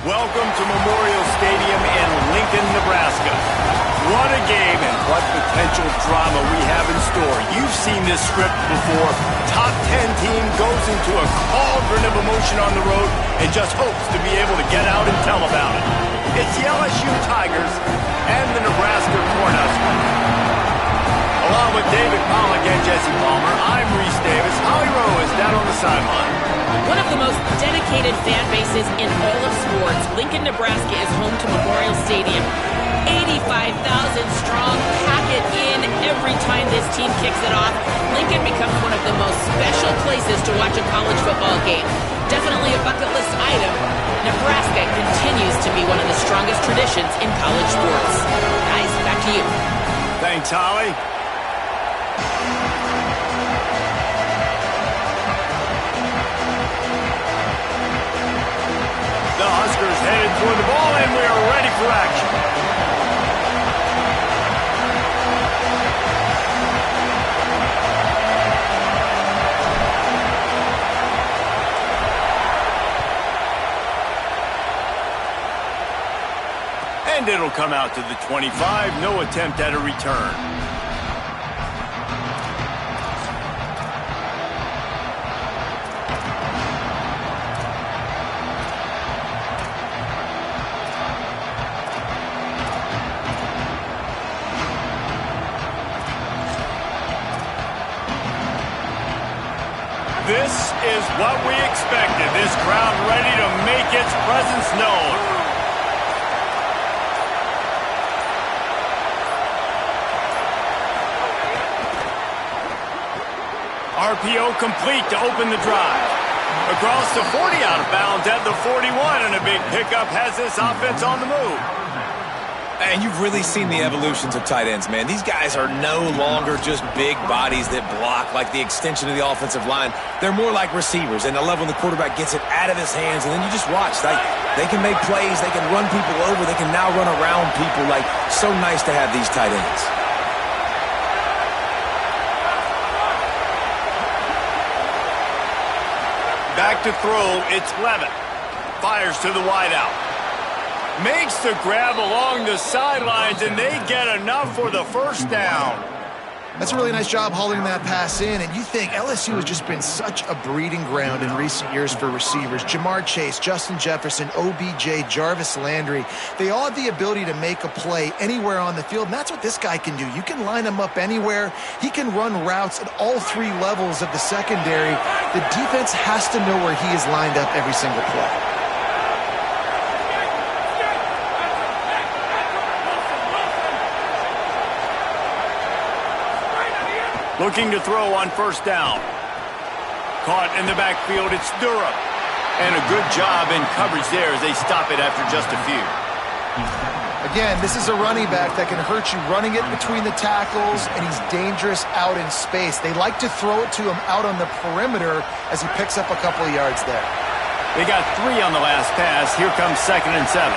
Welcome to Memorial Stadium in Lincoln, Nebraska. What a game and what potential drama we have in store. You've seen this script before. Top 10 team goes into a cauldron of emotion on the road and just hopes to be able to get out and tell about it. It's the LSU Tigers and the Nebraska Cornhuskers. Along with David Pollack and Jesse Palmer, I'm Reese Davis. Holly Rowe is down on the sideline. One of the most dedicated fan bases in all of sports, Lincoln, Nebraska is home to Memorial Stadium. 85,000 strong, pack it in every time this team kicks it off. Lincoln becomes one of the most special places to watch a college football game. Definitely a bucket list item. Nebraska continues to be one of the strongest traditions in college sports. Guys, back to you. Thanks, Holly. The Huskers headed toward the ball, and we are ready for action. And it'll come out to the 25. No attempt at a return. This is what we expected. This crowd ready to make its presence known. RPO complete to open the drive. Across the 40, out of bounds at the 41, and a big pickup has this offense on the move. And you've really seen the evolutions of tight ends, man. These guys are no longer just big bodies that block like the extension of the offensive line. They're more like receivers, and I love when the quarterback gets it out of his hands, and then you just watch. They can make plays. They can run people over. They can now run around people. So nice to have these tight ends. Back to throw, it's Levitt. Fires to the wideout. Makes the grab along the sidelines, and they get enough for the first down. That's a really nice job hauling that pass in, and you think LSU has just been such a breeding ground in recent years for receivers. Jamar Chase, Justin Jefferson, OBJ, Jarvis Landry, they all have the ability to make a play anywhere on the field, and that's what this guy can do. You can line him up anywhere. He can run routes at all three levels of the secondary. The defense has to know where he is lined up every single play. Looking to throw on first down. Caught in the backfield, it's Durham. And a good job in coverage there as they stop it after just a few. Again, this is a running back that can hurt you running it between the tackles, and he's dangerous out in space. They like to throw it to him out on the perimeter as he picks up a couple of yards there. They got 3 on the last pass. Here comes 2nd and 7.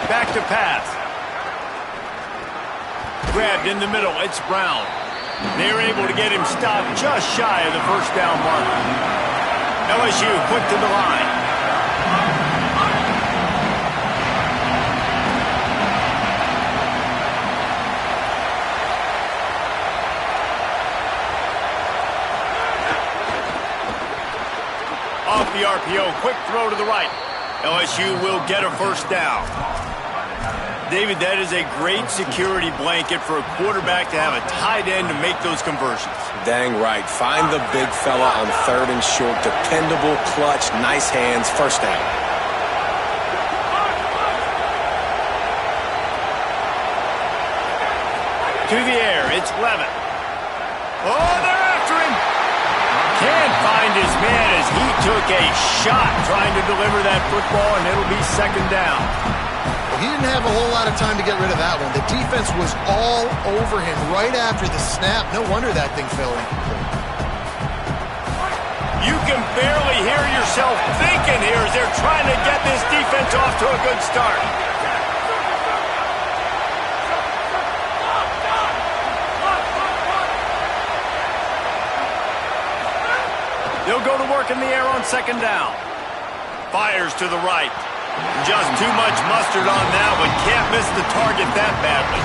Back to pass. Grabbed in the middle. It's Brown. They're able to get him stopped just shy of the first down mark. LSU quick to the line. Off the RPO. Quick throw to the right. LSU will get a first down. David, that is a great security blanket for a quarterback to have a tight end to make those conversions. Dang right. Find the big fella on 3rd and short. Dependable, clutch, nice hands, first down. To the air, it's Levitt. Oh, they're after him. Can't find his man as he took a shot trying to deliver that football, and it'll be 2nd down. He didn't have a whole lot of time to get rid of that one. The defense was all over him right after the snap. No wonder that thing fell in. You can barely hear yourself thinking here as they're trying to get this defense off to a good start. work in the air on second down. Fires to the right. Just too much mustard on that one. Can't miss the target that badly.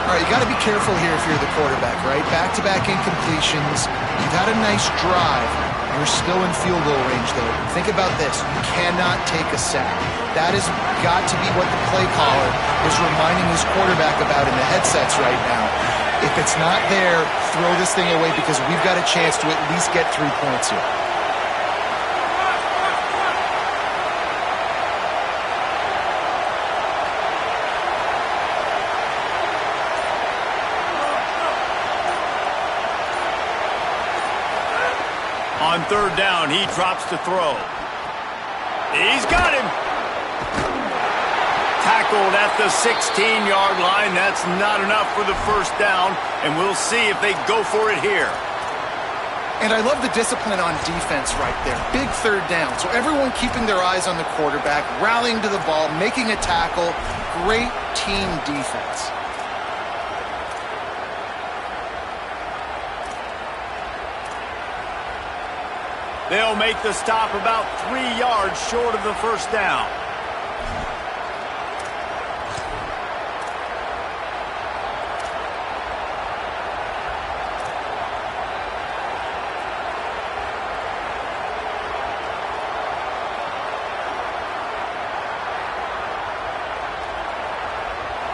All right, you got to be careful here if you're the quarterback, right? Back-to-back incompletions. You've had a nice drive. You're still in field goal range, though. Think about this. You cannot take a sack. That has got to be what the play caller is reminding his quarterback about in the headsets right now. If it's not there, throw this thing away because we've got a chance to at least get 3 points here. On third down, he drops to throw. He's got him. Tackled at the 16-yard line. That's not enough for the first down, and we'll see if they go for it here. And I love the discipline on defense right there. Big third down. So everyone keeping their eyes on the quarterback, rallying to the ball, making a tackle. Great team defense. They'll make the stop about 3 yards short of the first down.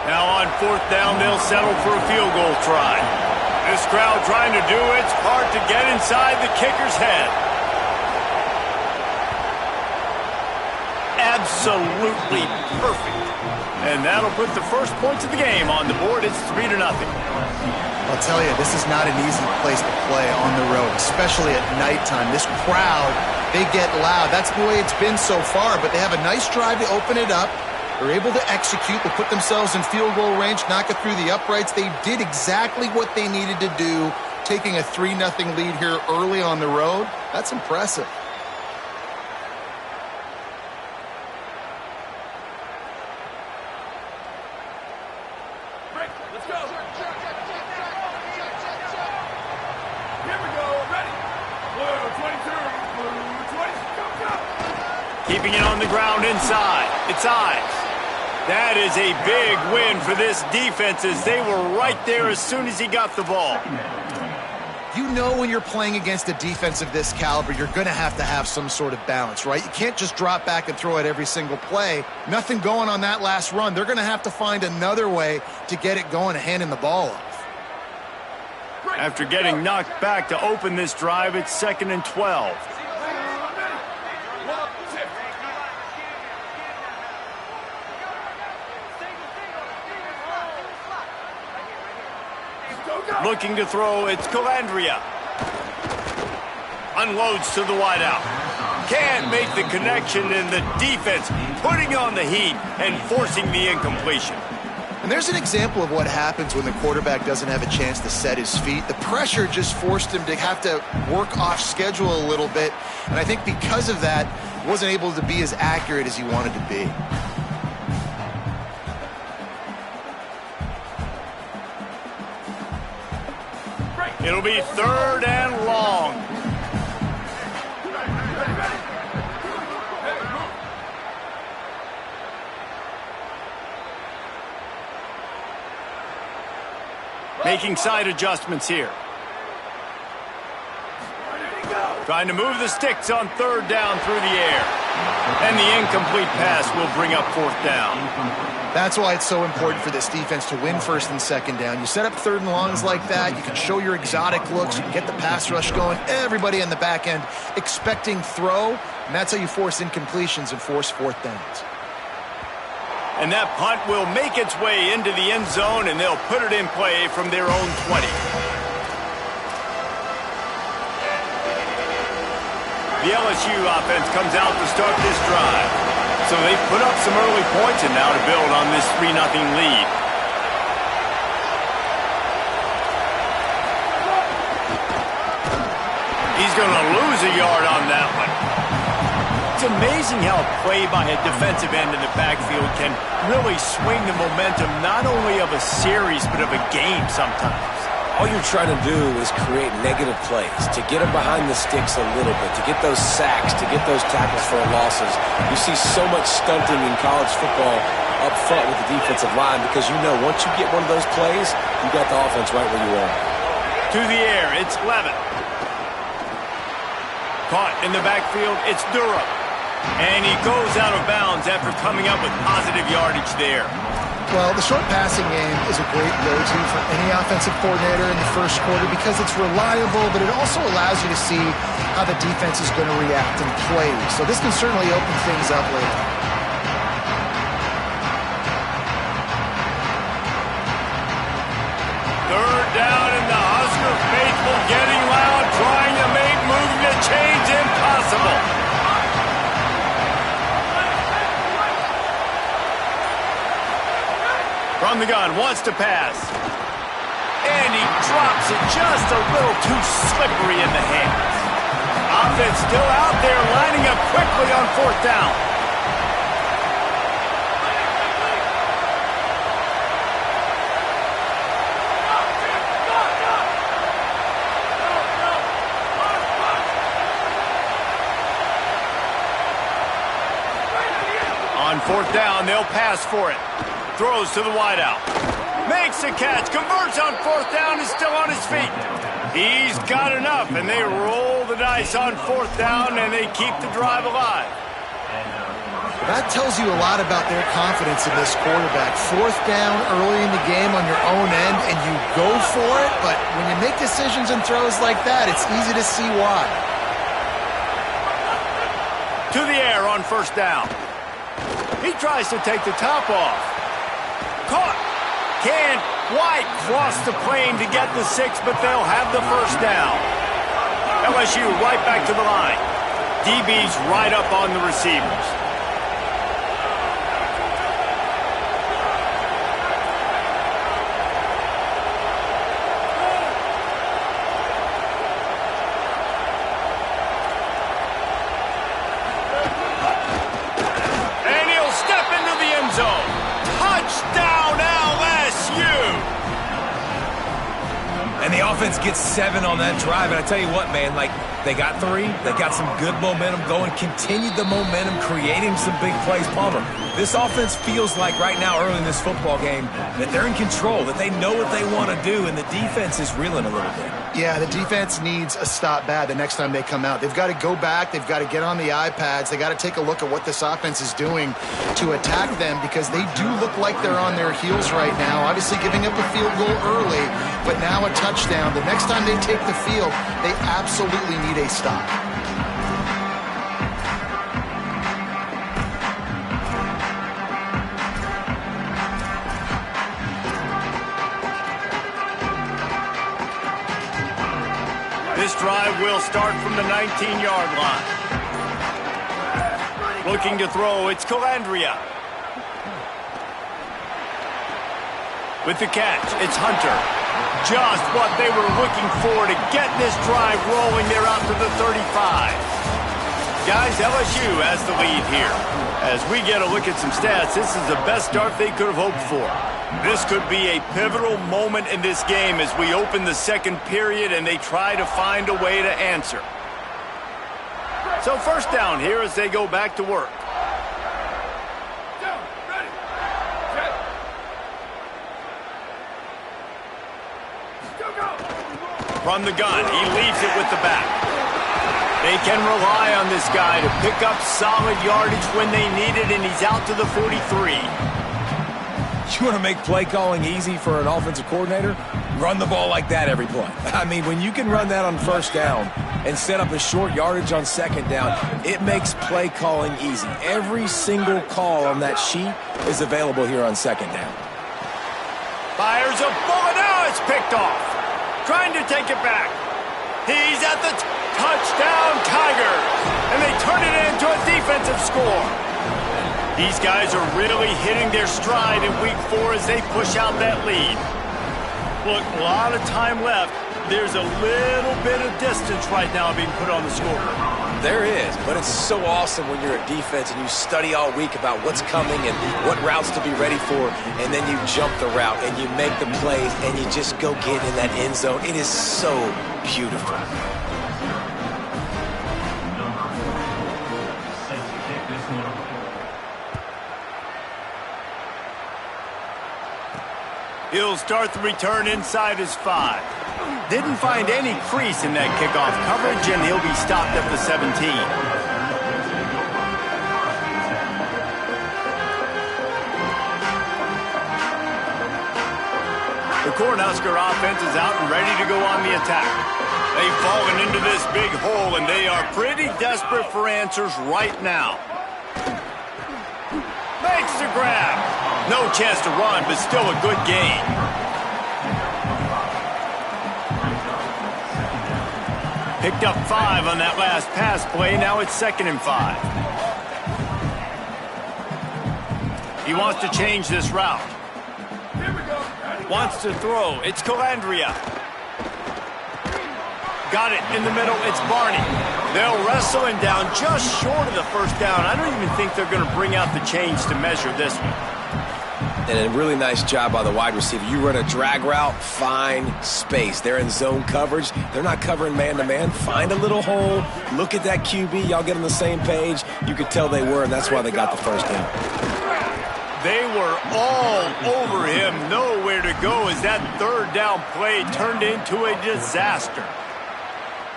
Now on fourth down, they'll settle for a field goal try. This crowd trying to do its part to get inside the kicker's head. Absolutely perfect. And that'll put the first points of the game on the board. It's 3-0. I'll tell you, this is not an easy place to play on the road, especially at nighttime. This crowd, they get loud. That's the way it's been so far, but they have a nice drive to open it up. They're able to execute. They put themselves in field goal range, knock it through the uprights. They did exactly what they needed to do, taking a 3-0 lead here early on the road. That's impressive. Keeping it on the ground inside. It's Ives. That is a big win for this defense as they were right there as soon as he got the ball. You know when you're playing against a defense of this caliber, you're going to have some sort of balance, right? You can't just drop back and throw it every single play. Nothing going on that last run. They're going to have to find another way to get it going and handing the ball off. After getting knocked back to open this drive, it's 2nd and 12. Looking to throw, it's Calandria. Unloads to the wideout. Can't make the connection, and the defense putting on the heat and forcing the incompletion. And there's an example of what happens when the quarterback doesn't have a chance to set his feet. The pressure just forced him to have to work off schedule a little bit, and I think because of that, he wasn't able to be as accurate as he wanted to be. It'll be 3rd and long. Making side adjustments here. Trying to move the sticks on 3rd down through the air. And the incomplete pass will bring up 4th down. That's why it's so important for this defense to win 1st and 2nd down. You set up 3rd and longs like that, you can show your exotic looks, you can get the pass rush going, everybody in the back end expecting throw, and that's how you force incompletions and force 4th downs. And that punt will make its way into the end zone, and they'll put it in play from their own 20. The LSU offense comes out to start this drive. So they put up some early points and now to build on this 3-0 lead. He's going to lose a yard on that one. It's amazing how a play by a defensive end in the backfield can really swing the momentum not only of a series but of a game sometimes. all you're trying to do is create negative plays, to get them behind the sticks a little bit, to get those sacks, to get those tackles for losses. You see so much stunting in college football up front with the defensive line because you know once you get one of those plays, you got the offense right where you want. To the air, it's Levin. Caught in the backfield, it's Durham. And he goes out of bounds after coming up with positive yardage there. Well, the short passing game is a great go-to for any offensive coordinator in the first quarter because it's reliable, but it also allows you to see how the defense is going to react and play. So this can certainly open things up later. Third down and the Husker faithful getting loud, trying to make moving the chains impossible. From the gun, wants to pass. And he drops it just a little too slippery in the hands. Offense still out there, lining up quickly on fourth down. On fourth down, they'll pass for it. Throws to the wideout. Makes a catch. Converts on fourth down. Is still on his feet. He's got enough, and they roll the dice on fourth down, and they keep the drive alive. That tells you a lot about their confidence in this quarterback. Fourth down early in the game on your own end, and you go for it, but when you make decisions and throws like that, it's easy to see why. To the air on first down. He tries to take the top off. Caught. Can't quite cross the plane to get the 6, but they'll have the first down. LSU right back to the line. DB's right up on the receivers. And he'll step into the end zone. Touchdown, LSU! And the offense gets 7 on that drive. And I tell you what, man, like, they got 3. They got some good momentum going, continued the momentum, creating some big plays. Palmer, this offense feels like right now, early in this football game, that they're in control, that they know what they want to do, and the defense is reeling a little bit. Yeah, the defense needs a stop bad the next time they come out. They've got to go back. They've got to get on the iPads. They got to take a look at what this offense is doing to attack them because they do look like they're on their heels right now. Obviously giving up a field goal early, but now a touchdown. The next time they take the field, they absolutely need a stop. This drive will start from the 19-yard line. Looking to throw, it's Calandria. With the catch, it's Hunter. Just what they were looking for to get this drive rolling. They're out to the 35. Guys, LSU has the lead here. As we get a look at some stats, this is the best start they could have hoped for. This could be a pivotal moment in this game as we open the second period and they try to find a way to answer. So first down here as they go back to work. From the gun, he leaves it with the back. They can rely on this guy to pick up solid yardage when they need it, and he's out to the 43. You want to make play calling easy for an offensive coordinator? Run the ball like that every play. I mean, when you can run that on first down and set up a short yardage on second down, it makes play calling easy. Every single call on that sheet is available here on second down. Fires a bullet. Now it's picked off. Trying to take it back. He's at the touchdown Tigers. And they turn it into a defensive score. These guys are really hitting their stride in week 4 as they push out that lead. Look, a lot of time left. There's a little bit of distance right now being put on the scoreboard. There is, but it's so awesome when you're a defense and you study all week about what's coming and what routes to be ready for, and then you jump the route and you make the plays and you just go get in that end zone. It is so beautiful. He'll start the return inside his 5. Didn't find any crease in that kickoff coverage, and he'll be stopped at the 17. The Cornhusker offense is out and ready to go on the attack. They've fallen into this big hole, and they are pretty desperate for answers right now. Makes the grab. No chance to run, but still a good gain. Picked up 5 on that last pass play. Now it's 2nd and 5. He wants to change this route. Wants to throw. It's Calandria. Got it in the middle. It's Barney. They'll wrestle him down just short of the first down. I don't even think they're going to bring out the chains to measure this one. And a really nice job by the wide receiver. You run a drag route, find space. They're in zone coverage. They're not covering man-to-man. Find a little hole. Look at that QB. Y'all get on the same page. You could tell they were, and that's why they got the first down. They were all over him. Nowhere to go as that 3rd down play turned into a disaster.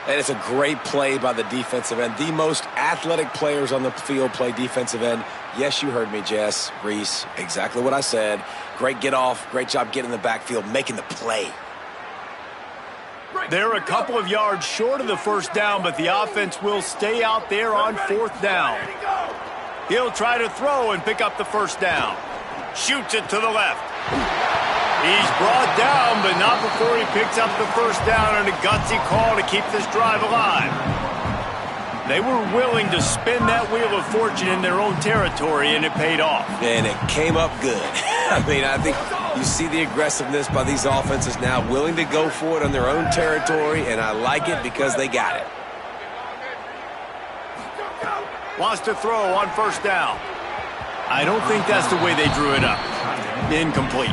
And it's a great play by the defensive end. The most athletic players on the field play defensive end. Yes, you heard me, Jess, Reese. Exactly what I said. Great get off. Great job getting in the backfield, making the play. They're a couple of yards short of the first down, but the offense will stay out there on 4th down. He'll try to throw and pick up the first down. Shoots it to the left. He's brought down, but not before he picks up the first down and a gutsy call to keep this drive alive. They were willing to spin that wheel of fortune in their own territory, and it paid off. And it came up good. I mean, I think you see the aggressiveness by these offenses now, willing to go for it on their own territory, and I like it because they got it. Wants to throw on first down. I don't think that's the way they drew it up. Incomplete.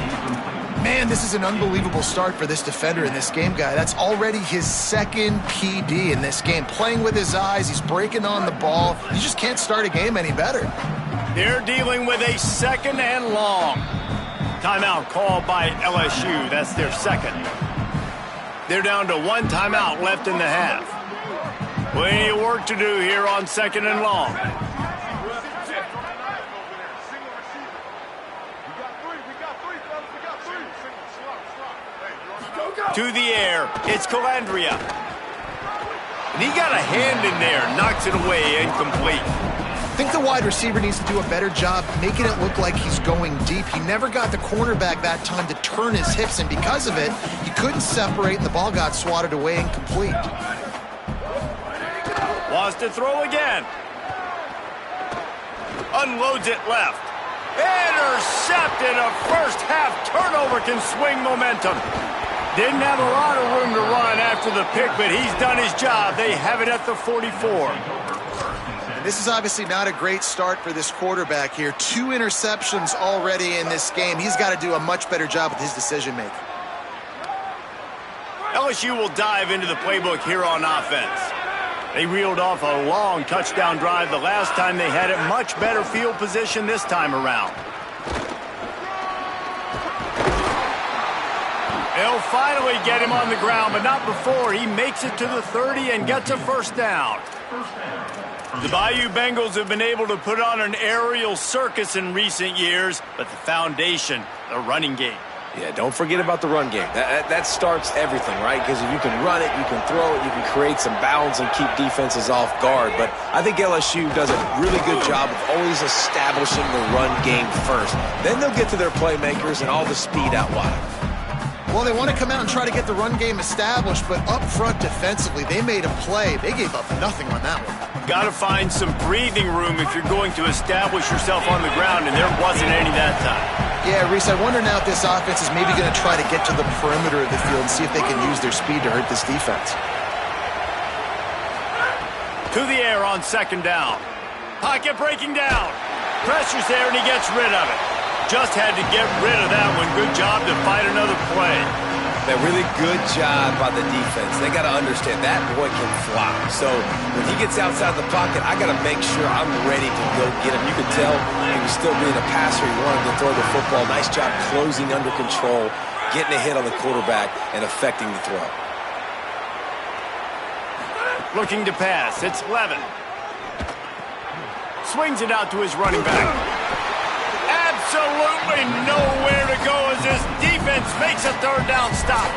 Man, this is an unbelievable start for this defender in this game, guy. That's already his 2nd PD in this game. Playing with his eyes, he's breaking on the ball. You just can't start a game any better. They're dealing with a 2nd and long. Timeout called by LSU. That's their 2nd. They're down to 1 timeout left in the half. Plenty of work to do here on 2nd and long. To the air, it's Calandria. And he got a hand in there, knocks it away, incomplete. I think the wide receiver needs to do a better job making it look like he's going deep. He never got the cornerback that time to turn his hips, and because of it, he couldn't separate, and the ball got swatted away incomplete. Wants to throw again. Unloads it left. Intercepted. A first half turnover can swing momentum. Didn't have a lot of room to run after the pick, but he's done his job. They have it at the 44. And this is obviously not a great start for this quarterback here. 2 interceptions already in this game. He's got to do a much better job with his decision-making. LSU will dive into the playbook here on offense. They reeled off a long touchdown drive the last time they had it. Much better field position this time around. They'll finally get him on the ground, but not before he makes it to the 30 and gets a first down. The Bayou Bengals have been able to put on an aerial circus in recent years, but the foundation, the running game. Yeah, don't forget about the run game. That starts everything, right? Because if you can run it, you can throw it, you can create some bounds and keep defenses off guard. But I think LSU does a really good job of always establishing the run game first. Then they'll get to their playmakers and all the speed out wide. Well, they want to come out and try to get the run game established, but up front defensively, they made a play. They gave up nothing on that one. Got to find some breathing room if you're going to establish yourself on the ground, and there wasn't any that time. Yeah, Reese, I wonder now if this offense is maybe going to try to get to the perimeter of the field and see if they can use their speed to hurt this defense. To the air on second down. Pocket breaking down. Pressure's there, and he gets rid of it. Just had to get rid of that one. Good job to fight another play. A really good job by the defense. They got to understand that boy can fly. So when he gets outside the pocket, I got to make sure I'm ready to go get him. You could tell he was still being a passer. He wanted to throw the football. Nice job closing under control, getting a hit on the quarterback, and affecting the throw. Looking to pass. It's Levin. Swings it out to his running back. Absolutely nowhere to go as this defense makes a third down stop.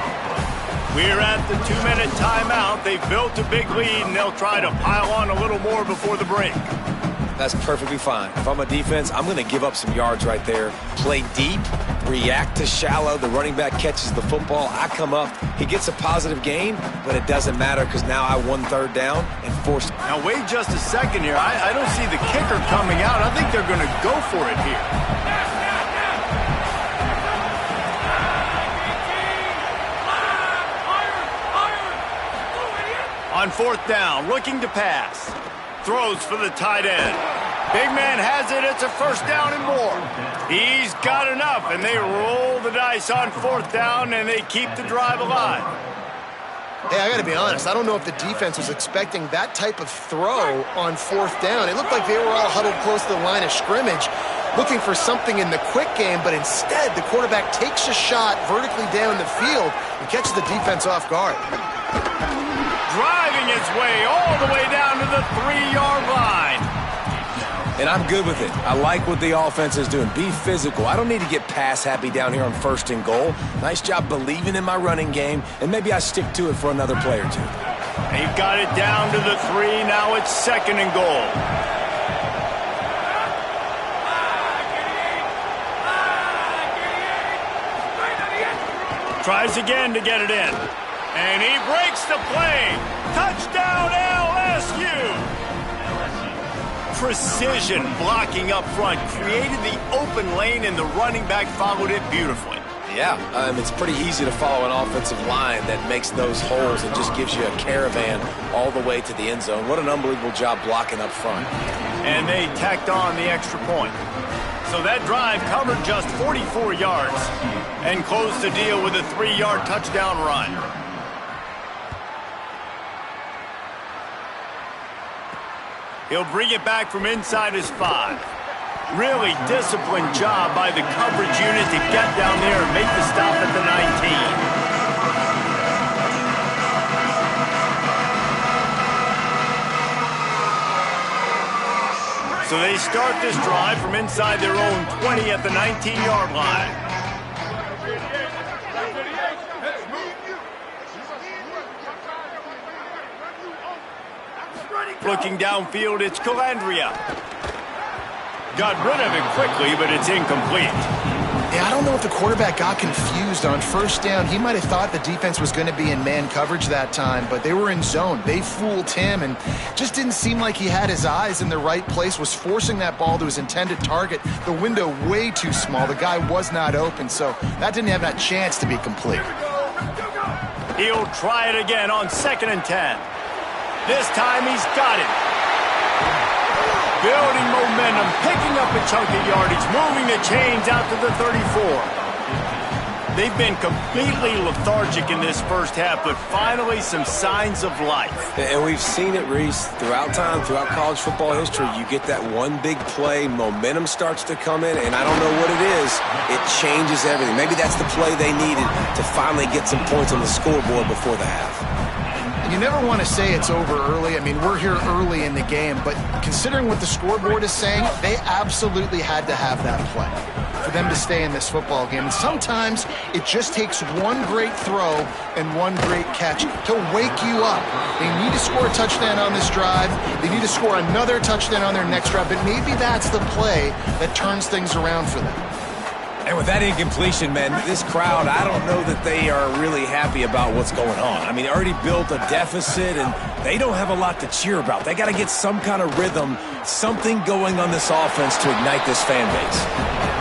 We're at the 2-minute timeout. They've built a big lead, and they'll try to pile on a little more before the break. That's perfectly fine. If I'm a defense, I'm going to give up some yards right there. Play deep, react to shallow. The running back catches the football. I come up. He gets a positive gain, but it doesn't matter because now I won third down and forced. Now, wait just a second here. I don't see the kicker coming out. I think they're going to go for it here. On fourth down, looking to pass. Throws for the tight end. Big man has it. It's a first down and more. He's got enough, and they roll the dice on fourth down, and they keep the drive alive. Hey, I got to be honest. I don't know if the defense was expecting that type of throw on fourth down. It looked like they were all huddled close to the line of scrimmage, looking for something in the quick game, but instead the quarterback takes a shot vertically down the field and catches the defense off guard. Driving his way all the way down to the 3-yard line. And I'm good with it. I like what the offense is doing. Be physical. I don't need to get pass happy down here on first and goal. Nice job believing in my running game, and maybe I stick to it for another play or two. They've got it down to the 3. Now it's second and goal. Tries again to get it in. And he breaks the play. Touchdown, LSU. Precision blocking up front. Created the open lane, and the running back followed it beautifully. Yeah, it's pretty easy to follow an offensive line that makes those holes and just gives you a caravan all the way to the end zone. What an unbelievable job blocking up front. And they tacked on the extra point. So that drive covered just 44 yards and closed the deal with a 3-yard touchdown run. He'll bring it back from inside his 5. Really disciplined job by the coverage unit to get down there and make the stop at the 19. So they start this drive from inside their own 20 at the 19-yard line. Looking downfield, it's Calandria. Got rid of it quickly, but it's incomplete. Yeah, I don't know if the quarterback got confused on first down. He might have thought the defense was going to be in man coverage that time, but they were in zone. They fooled him and just didn't seem like he had his eyes in the right place, was forcing that ball to his intended target. The window way too small. The guy was not open, so that didn't have that chance to be complete. He'll try it again on second and 10. This time he's got it. Building momentum, picking up a chunk of yardage, moving the chains out to the 34. They've been completely lethargic in this first half, but finally some signs of life. And we've seen it, Reese, throughout time, throughout college football history. You get that one big play, momentum starts to come in, and I don't know what it is. It changes everything. Maybe that's the play they needed to finally get some points on the scoreboard before the half. You never want to say it's over early. I mean, we're here early in the game, but considering what the scoreboard is saying, they absolutely had to have that play for them to stay in this football game. And sometimes it just takes one great throw and one great catch to wake you up. They need to score a touchdown on this drive. They need to score another touchdown on their next drive, but maybe that's the play that turns things around for them. And with that incompletion, man, this crowd, I don't know that they are really happy about what's going on. I mean, they already built a deficit, and they don't have a lot to cheer about. They got to get some kind of rhythm, something going on this offense to ignite this fan base.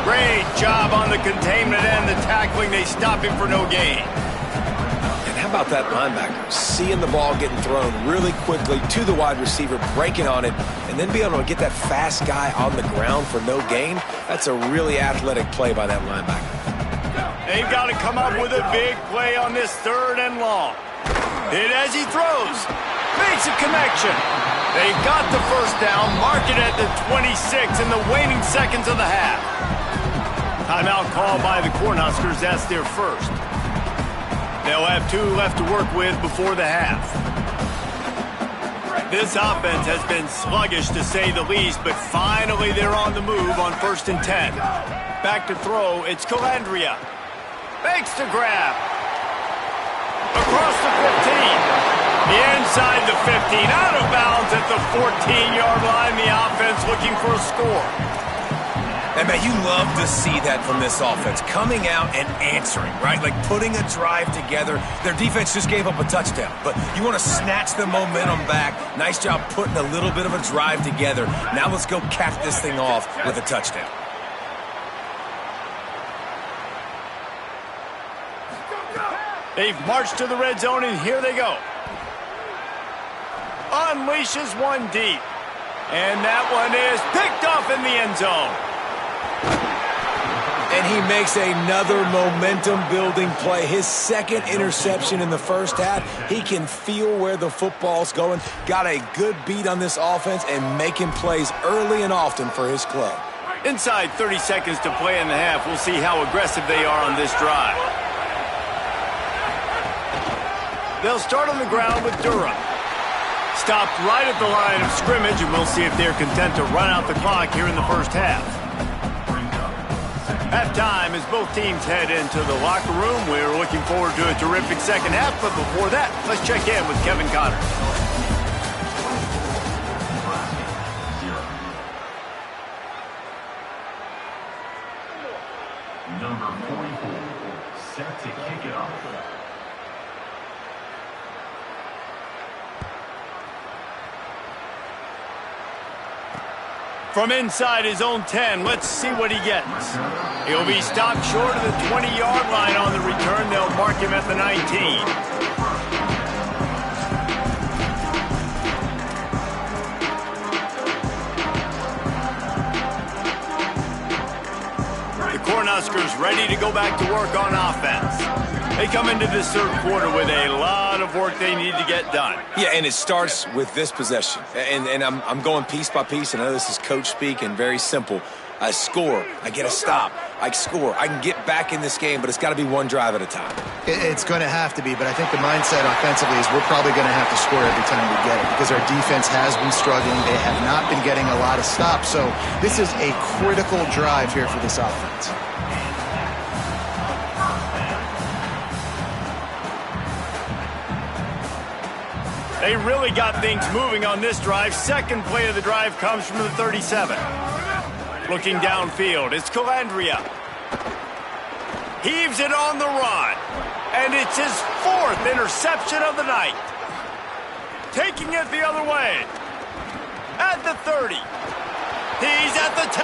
Great job on the containment and the tackling. They stop him for no gain. And how about that linebacker? Seeing the ball getting thrown really quickly to the wide receiver, breaking on it, and then be able to get that fast guy on the ground for no gain. That's a really athletic play by that linebacker. They've got to come up with a big play on this 3rd and long. Hit as he throws. Makes a connection. They've got the first down. Mark it at the 26 in the waning seconds of the half. Timeout called by the Cornhuskers. That's their first. They'll have 2 left to work with before the half. This offense has been sluggish to say the least, but finally they're on the move on 1st and 10. Back to throw. It's Calandria. Makes the grab. Across the 15. Inside the 15. Out of bounds at the 14-yard line. The offense looking for a score. And, man, you love to see that from this offense. Coming out and answering, right? Like putting a drive together. Their defense just gave up a touchdown. But you want to snatch the momentum back. Nice job putting a little bit of a drive together. Now let's go cap this thing off with a touchdown. They've marched to the red zone, and here they go. Unleashes one deep. And that one is picked off in the end zone. And he makes another momentum-building play. His 2nd interception in the first half. He can feel where the football's going. Got a good beat on this offense and making plays early and often for his club. Inside 30 seconds to play in the half. We'll see how aggressive they are on this drive. They'll start on the ground with Durham. Stopped right at the line of scrimmage, and we'll see if they're content to run out the clock here in the first half. Halftime as both teams head into the locker room. We're looking forward to a terrific second half, but before that, let's check in with Kevin Connors. Number 44, set to kick it off. From inside his own 10, let's see what he gets. He'll be stopped short of the 20-yard line on the return. They'll mark him at the 19. Cornhuskers ready to go back to work on offense. They come into this 3rd quarter with a lot of work they need to get done. Yeah, and it starts with this possession. And I'm going piece by piece, and I know this is coach speak and very simple. I score. I get a stop. I score. I can get back in this game, but it's got to be one drive at a time. It's going to have to be, but I think the mindset offensively is we're probably going to have to score every time we get it because our defense has been struggling. They have not been getting a lot of stops, so this is a critical drive here for this offense. They really got things moving on this drive. Second play of the drive comes from the 37. Looking downfield, it's Calandria. Heaves it on the run. And it's his 4th interception of the night. Taking it the other way. At the 30. He's at the 10.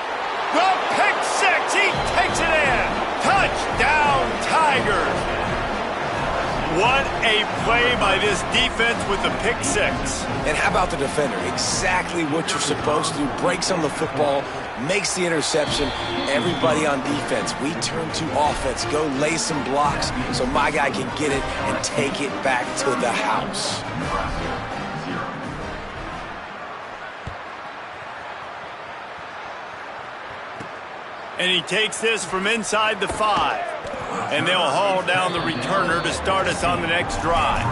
The pick 6. He takes it in. Touchdown, Tigers. What a play by this defense with the pick 6. And how about the defender? Exactly what you're supposed to do. Breaks on the football, makes the interception. Everybody on defense, we turn to offense. Go lay some blocks so my guy can get it and take it back to the house. And he takes this from inside the 5. And they'll haul down the returner to start us on the next drive.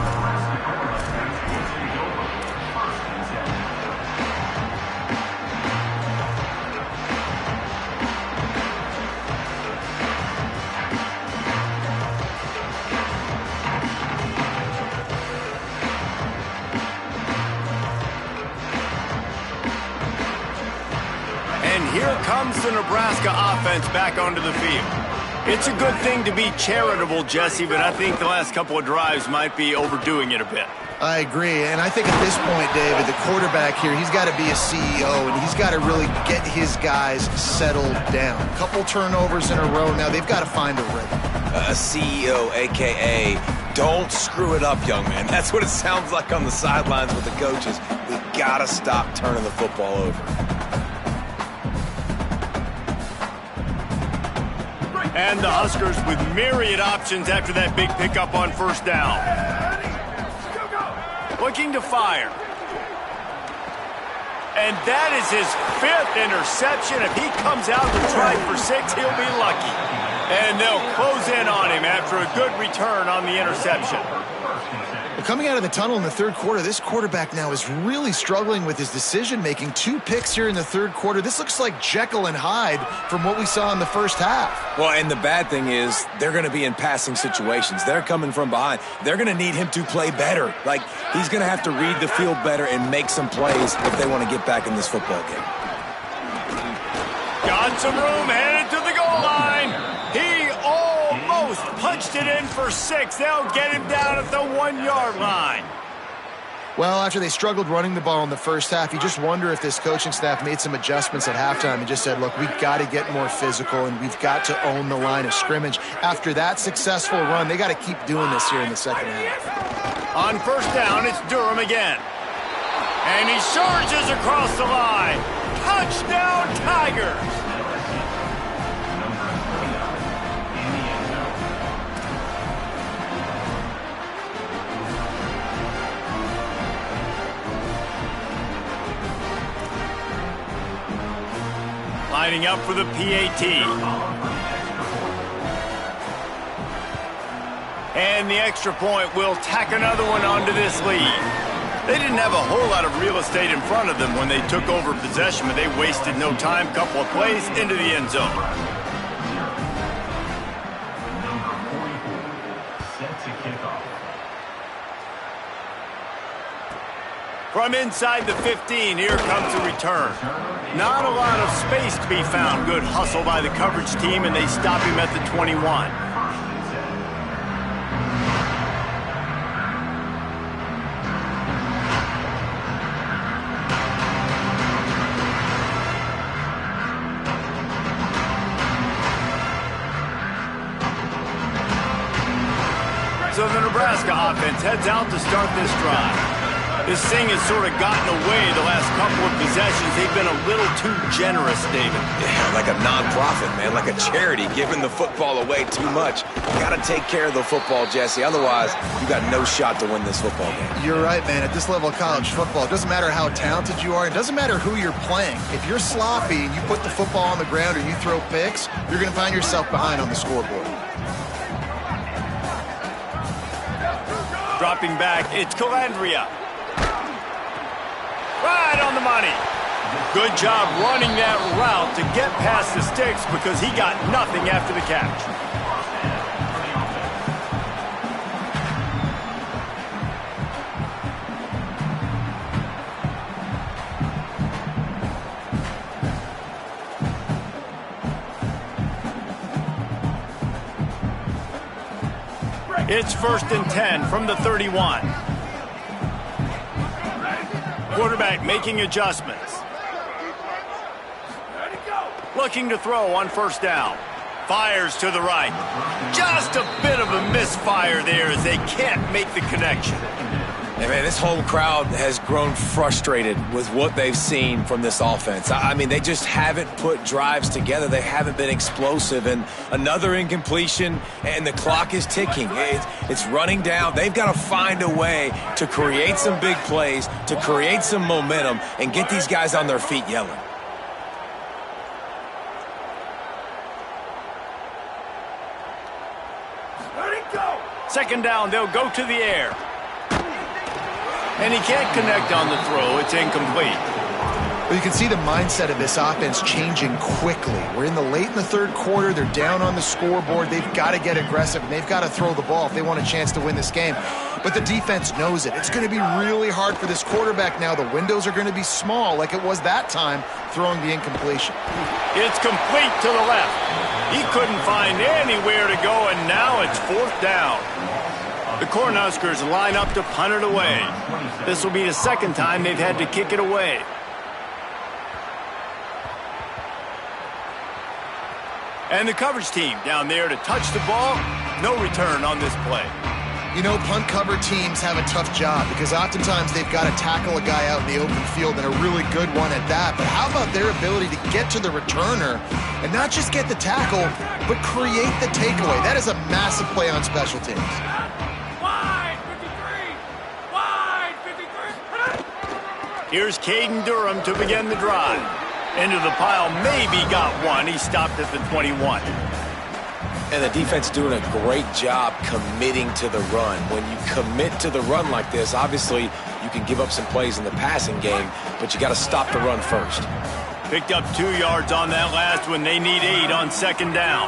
And here comes the Nebraska offense back onto the field. It's a good thing to be charitable, Jesse, but I think the last couple of drives might be overdoing it a bit. I agree, and I think at this point, David, the quarterback here, he's got to be a CEO, and he's got to really get his guys settled down. Couple turnovers in a row now. They've got to find a rhythm. A CEO, a.k.a. Don't screw it up, young man. That's what it sounds like on the sidelines with the coaches. We got to stop turning the football over. And the Huskers with myriad options after that big pickup on first down. Looking to fire. And that is his 5th interception. If he comes out to try for 6, he'll be lucky. And they'll close in on him after a good return on the interception. Well, coming out of the tunnel in the third quarter, this quarterback now is really struggling with his decision-making. 2 picks here in the third quarter. This looks like Jekyll and Hyde from what we saw in the first half. Well, and the bad thing is they're going to be in passing situations. They're coming from behind. They're going to need him to play better. Like, he's going to have to read the field better and make some plays if they want to get back in this football game. Got some room, headed to the goal line. He almost punched it in for 6. They'll get him down at the 1-yard line. Well, after they struggled running the ball in the first half, you just wonder if this coaching staff made some adjustments at halftime and just said, look, we've got to get more physical and we've got to own the line of scrimmage. After that successful run, they got to keep doing this here in the second half. On first down, it's Durham again. And he surges across the line. Touchdown, Tigers! Lining up for the PAT. And the extra point will tack another one onto this lead. They didn't have a whole lot of real estate in front of them when they took over possession, but they wasted no time. Couple of plays into the end zone. Set to kick off. From inside the 15, here comes the return. Not a lot of space to be found. Good hustle by the coverage team, and they stop him at the 21. So the Nebraska offense heads out to start this drive. This thing has sort of gotten away the last couple of possessions. They've been a little too generous, David. Yeah, like a nonprofit, man, like a charity, giving the football away too much. You got to take care of the football, Jesse. Otherwise, you got no shot to win this football game. You're right, man. At this level of college football, it doesn't matter how talented you are. It doesn't matter who you're playing. If you're sloppy and you put the football on the ground or you throw picks, you're going to find yourself behind on the scoreboard. Dropping back, it's Calandria. Right on the money. Good job running that route to get past the sticks because he got nothing after the catch. It's 1st and 10 from the 31. Quarterback making adjustments. Looking to throw on first down. Fires to the right. Just a bit of a misfire there as they can't make the connection. Yeah, man, this whole crowd has grown frustrated with what they've seen from this offense. I mean, they just haven't put drives together. They haven't been explosive. And another incompletion, and the clock is ticking. It's running down. They've got to find a way to create some big plays, to create some momentum, and get these guys on their feet yelling. Second down, they'll go to the air. And he can't connect on the throw. It's incomplete. Well, you can see the mindset of this offense changing quickly. We're in the third quarter. They're down on the scoreboard. They've got to get aggressive, and they've got to throw the ball if they want a chance to win this game. But the defense knows it. It's going to be really hard for this quarterback now. The windows are going to be small like it was that time throwing the incompletion. It's complete to the left. He couldn't find anywhere to go, and now it's 4th down. The Cornhuskers line up to punt it away. This will be the second time they've had to kick it away. And the coverage team down there to touch the ball. No return on this play. You know, punt cover teams have a tough job because oftentimes they've got to tackle a guy out in the open field, and a really good one at that. But how about their ability to get to the returner and not just get the tackle, but create the takeaway? That is a massive play on special teams. Wide 53! Wide 53! Here's Caden Durham to begin the drive. Into the pile, maybe got one. He stopped at the 21. And the defense doing a great job committing to the run. When you commit to the run like this, obviously you can give up some plays in the passing game, but you got to stop the run first. Picked up 2 yards on that last one. They need 8 on second down.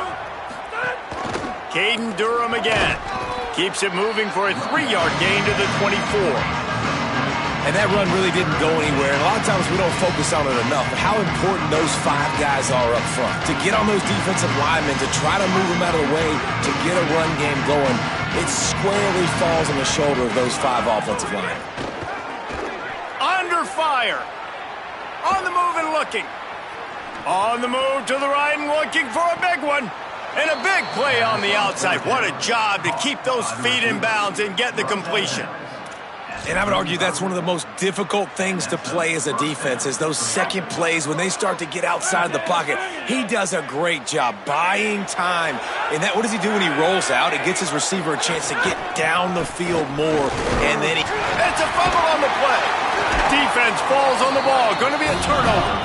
Caden Durham again. Keeps it moving for a 3-yard gain to the 24. And that run really didn't go anywhere. And a lot of times we don't focus on it enough. But how important those 5 guys are up front. To get on those defensive linemen, to try to move them out of the way, to get a run game going, it squarely falls on the shoulder of those 5 offensive linemen. Under fire. On the move and looking. On the move to the right and looking for a big one. And a big play on the outside. What a job to keep those feet in bounds and get the completion. And I would argue that's one of the most difficult things to play as a defense is those second plays when they start to get outside the pocket. He does a great job buying time. And that, what does he do when he rolls out? It gets his receiver a chance to get down the field more. And then It's a fumble on the play. Defense falls on the ball. Going to be a turnover.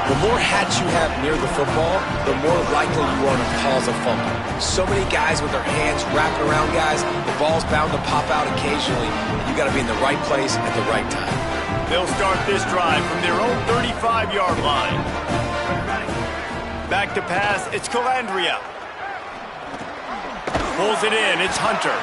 The more hats you have near the football, the more likely you are to cause a fumble. So many guys with their hands wrapping around guys, the ball's bound to pop out occasionally. You got to be in the right place at the right time. They'll start this drive from their own 35-yard line. Back to pass, it's Calandria. Pulls it in, it's Hunter.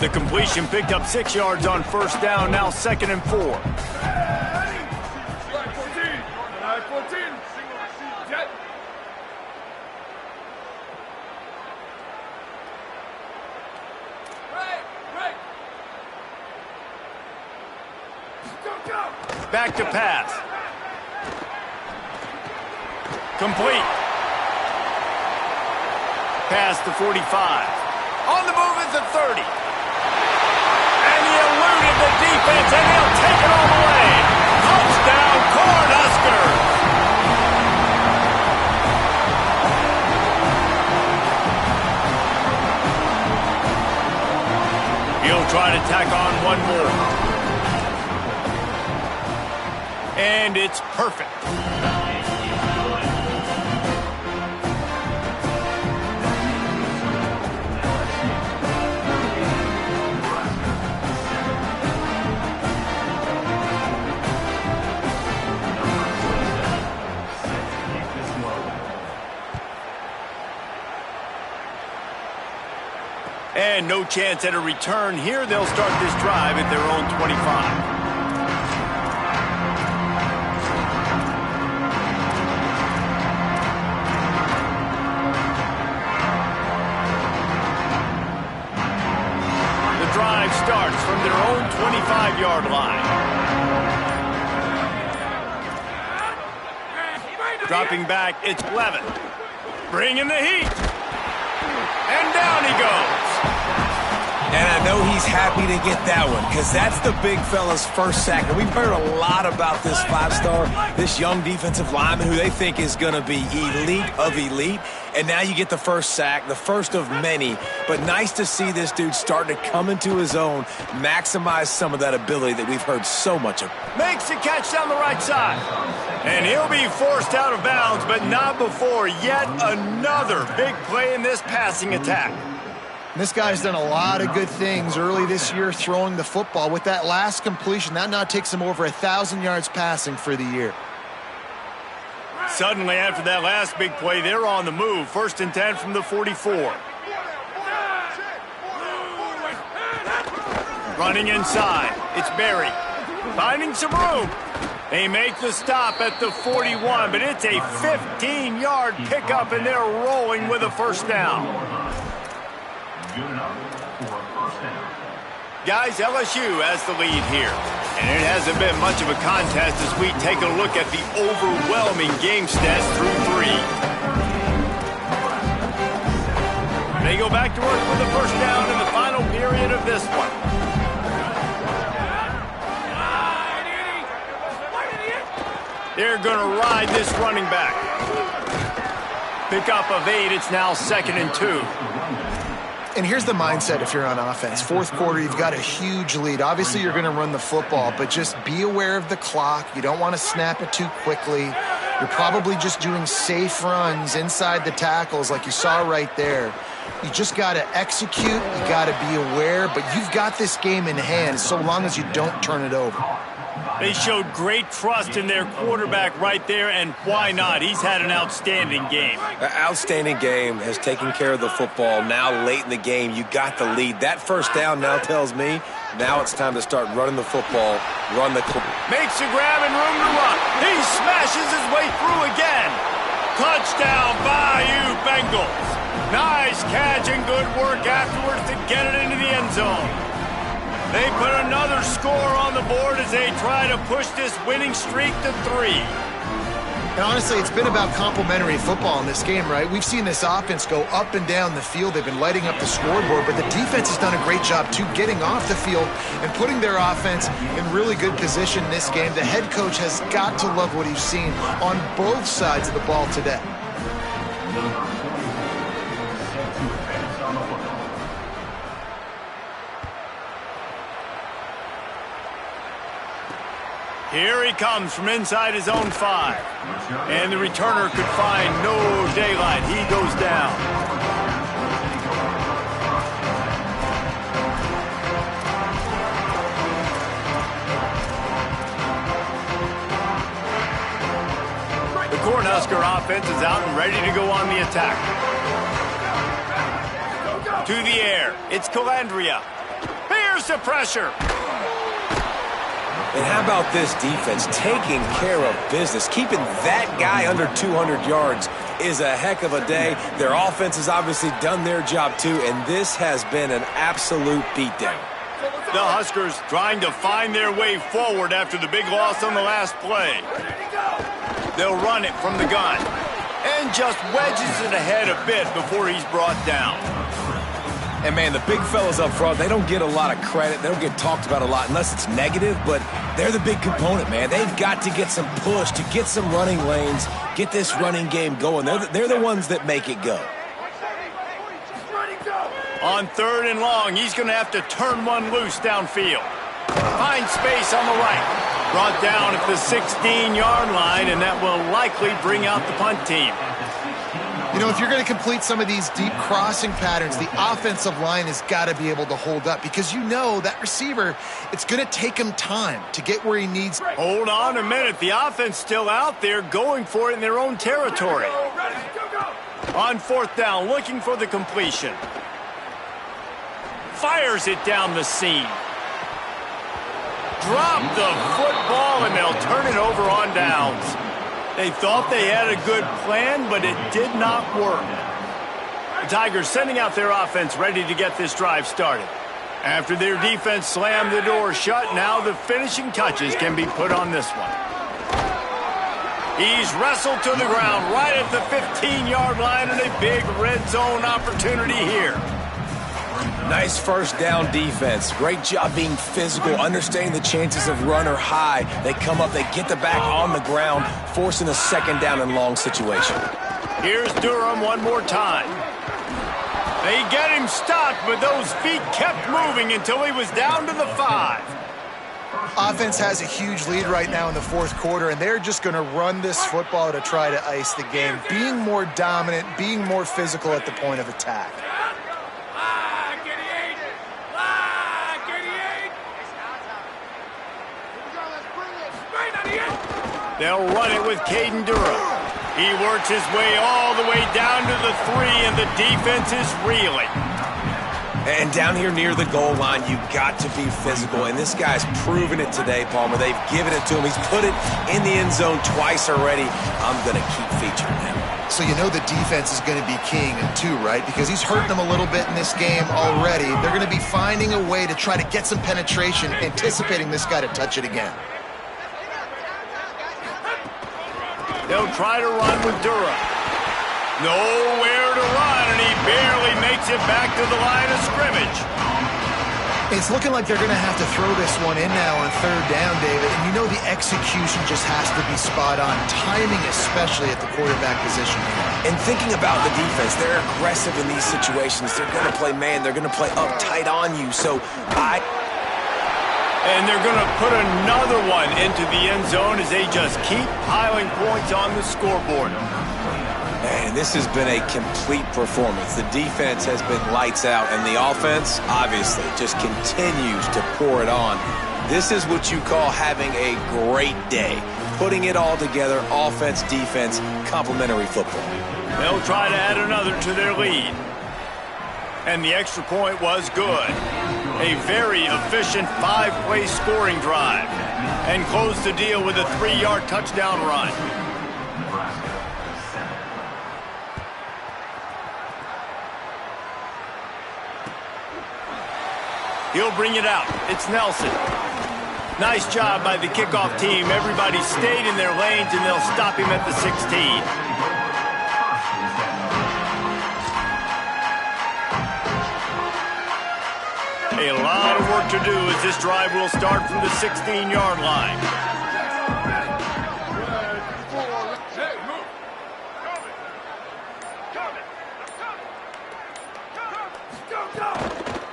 The completion picked up 6 yards on first down, now 2nd and 4. Back to pass. Complete. Pass to 45. On the move is the 30. Eluded the defense, and he'll take it all the way. Touchdown, Cornhuskers! He'll try to tack on one more. And it's perfect. And no chance at a return here. They'll start this drive at their own 25. The drive starts from their own 25-yard line. Dropping back, it's Levin. Bringing the heat. And down he goes. And I know he's happy to get that one because that's the big fella's first sack. And we've heard a lot about this 5-star, this young defensive lineman who they think is going to be elite of elite. And now you get the first sack, the first of many. But nice to see this dude starting to come into his own, maximize some of that ability that we've heard so much of. Makes the catch down the right side. And he'll be forced out of bounds, but not before yet another big play in this passing attack. This guy's done a lot of good things early this year throwing the football. With that last completion, that now takes him over 1,000 yards passing for the year. Suddenly, after that last big play, they're on the move. 1st and 10 from the 44. Running inside. It's Barry. Finding some room. They make the stop at the 41, but it's a 15-yard pickup, and they're rolling with a first down. Good enough for a first down. Guys, LSU has the lead here. And it hasn't been much of a contest as we take a look at the overwhelming game stats through 3. They go back to work with the first down in the final period of this one. They're going to ride this running back. Pickup of 8. It's now 2nd and 2. And here's the mindset if you're on offense. Fourth quarter, you've got a huge lead. Obviously, you're going to run the football, but just be aware of the clock. You don't want to snap it too quickly. You're probably just doing safe runs inside the tackles like you saw right there. You just got to execute. You got to be aware, but you've got this game in hand so long as you don't turn it over. They showed great trust in their quarterback right there, and why not? He's had an outstanding game. An outstanding game, has taken care of the football. Now late in the game, you got the lead. That first down now tells me now it's time to start running the football, run the clock. Makes a grab and room to run. He smashes his way through again. Touchdown, Bayou Bengals. Nice catch and good work afterwards to get it into the end zone. They put another score on the board as they try to push this winning streak to 3. And honestly, it's been about complementary football in this game, right? We've seen this offense go up and down the field. They've been lighting up the scoreboard, but the defense has done a great job, too, getting off the field and putting their offense in really good position in this game. The head coach has got to love what he's seen on both sides of the ball today. Here he comes from inside his own 5. And the returner could find no daylight. He goes down. The Cornhusker offense is out and ready to go on the attack. To the air. It's Calandria. Here's the pressure. And how about this defense taking care of business? Keeping that guy under 200 yards is a heck of a day. Their offense has obviously done their job too, and this has been an absolute beatdown. The Huskers trying to find their way forward after the big loss on the last play. They'll run it from the gun and just wedges it ahead a bit before he's brought down. And, man, the big fellas up front, they don't get a lot of credit. They don't get talked about a lot unless it's negative, but they're the big component, man. They've got to get some push, to get some running lanes, get this running game going. They're the ones that make it go. On 3rd and long, he's going to have to turn one loose downfield. Find space on the right. Brought down at the 16-yard line, and that will likely bring out the punt team. You know, if you're going to complete some of these deep crossing patterns, the offensive line has got to be able to hold up because you know that receiver, it's going to take him time to get where he needs. Hold on a minute. The offense still out there going for it in their own territory. On 4th down, looking for the completion. Fires it down the seam. Drop the football, and they'll turn it over on downs. They thought they had a good plan, but it did not work. The Tigers sending out their offense ready to get this drive started. After their defense slammed the door shut, now the finishing touches can be put on this one. He's wrestled to the ground right at the 15-yard line, and a big red zone opportunity here. Nice first down defense. Great job being physical, understanding the chances of run are high. They come up, they get the back on the ground, forcing a 2nd down and long situation. Here's Durham one more time. They get him stopped, but those feet kept moving until he was down to the 5. Offense has a huge lead right now in the 4th quarter, and they're just going to run this football to try to ice the game, being more dominant, being more physical at the point of attack. They'll run it with Caden Durham. He works his way all the way down to the 3, and the defense is reeling. And down here near the goal line, you got to be physical. And this guy's proven it today, Palmer. They've given it to him. He's put it in the end zone twice already. I'm going to keep featuring him. So you know the defense is going to be king too, right? Because he's hurting them a little bit in this game already. They're going to be finding a way to try to get some penetration, anticipating this guy to touch it again. They'll try to run with Dura. Nowhere to run, and he barely makes it back to the line of scrimmage. It's looking like they're going to have to throw this one in now on third down, David. And you know the execution just has to be spot on. Timing, especially at the quarterback position. And thinking about the defense, they're aggressive in these situations. They're going to play man. They're going to play up tight on you. And they're going to put another one into the end zone as they just keep piling points on the scoreboard. Man, this has been a complete performance. The defense has been lights out, and the offense, obviously, just continues to pour it on. This is what you call having a great day. Putting it all together, offense, defense, complementary football. They'll try to add another to their lead. And the extra point was good. A very efficient 5-play scoring drive. And close the deal with a 3-yard touchdown run. He'll bring it out. It's Nelson. Nice job by the kickoff team. Everybody stayed in their lanes, and they'll stop him at the 16. A lot of work to do as this drive will start from the 16-yard line.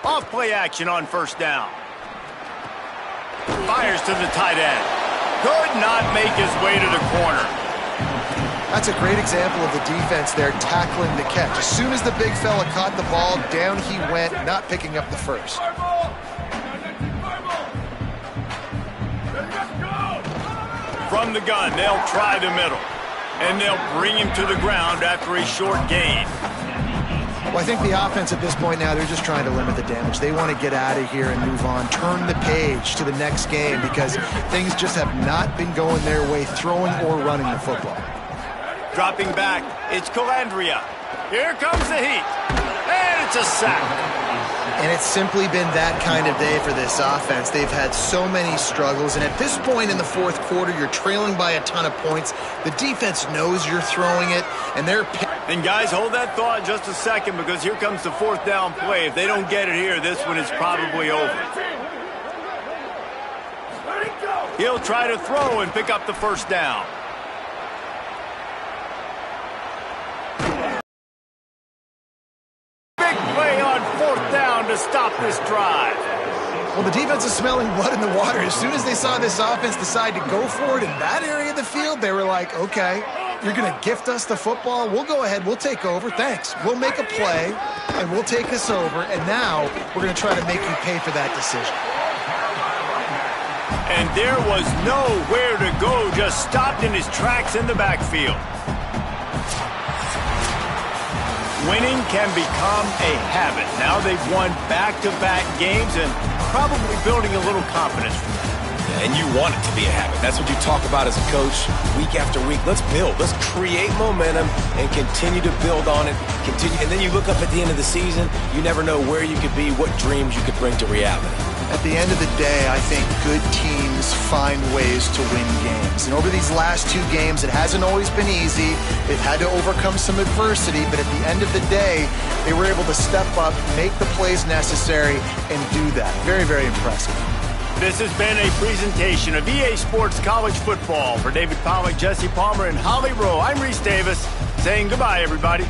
Off play action on first down. Fires to the tight end. Could not make his way to the corner. That's a great example of the defense there tackling the catch. As soon as the big fella caught the ball, down he went, not picking up the first. From the gun, they'll try the middle. And they'll bring him to the ground after a short gain. Well, I think the offense at this point now, they're just trying to limit the damage. They want to get out of here and move on, turn the page to the next game because things just have not been going their way, throwing or running the football. Dropping back, it's Calandria. Here comes the heat. And it's a sack. And it's simply been that kind of day for this offense. They've had so many struggles, and at this point in the fourth quarter, you're trailing by a ton of points. The defense knows you're throwing it, and they're... And guys, hold that thought just a second because here comes the fourth down play. If they don't get it here, this one is probably over. He'll try to throw and pick up the first down. Big play on fourth down to stop this drive. Well, the defense is smelling blood in the water. As soon as they saw this offense decide to go for it in that area of the field, they were like, okay, you're going to gift us the football. We'll go ahead. We'll take over. Thanks. We'll make a play, and we'll take this over. And now we're going to try to make you pay for that decision. And there was nowhere to go, just stopped in his tracks in the backfield. Winning can become a habit. Now they've won back-to-back games and probably building a little confidence from that. And you want it to be a habit. That's what you talk about as a coach week after week. Let's build. Let's create momentum and continue to build on it. And then you look up at the end of the season, you never know where you could be, what dreams you could bring to reality. At the end of the day, I think good teams find ways to win games. And over these last two games, it hasn't always been easy. They've had to overcome some adversity, but at the end of the day, they were able to step up, make the plays necessary, and do that. Very, very impressive. This has been a presentation of EA Sports College Football. For David Pollack, Jesse Palmer, and Holly Rowe, I'm Reese Davis, saying goodbye, everybody.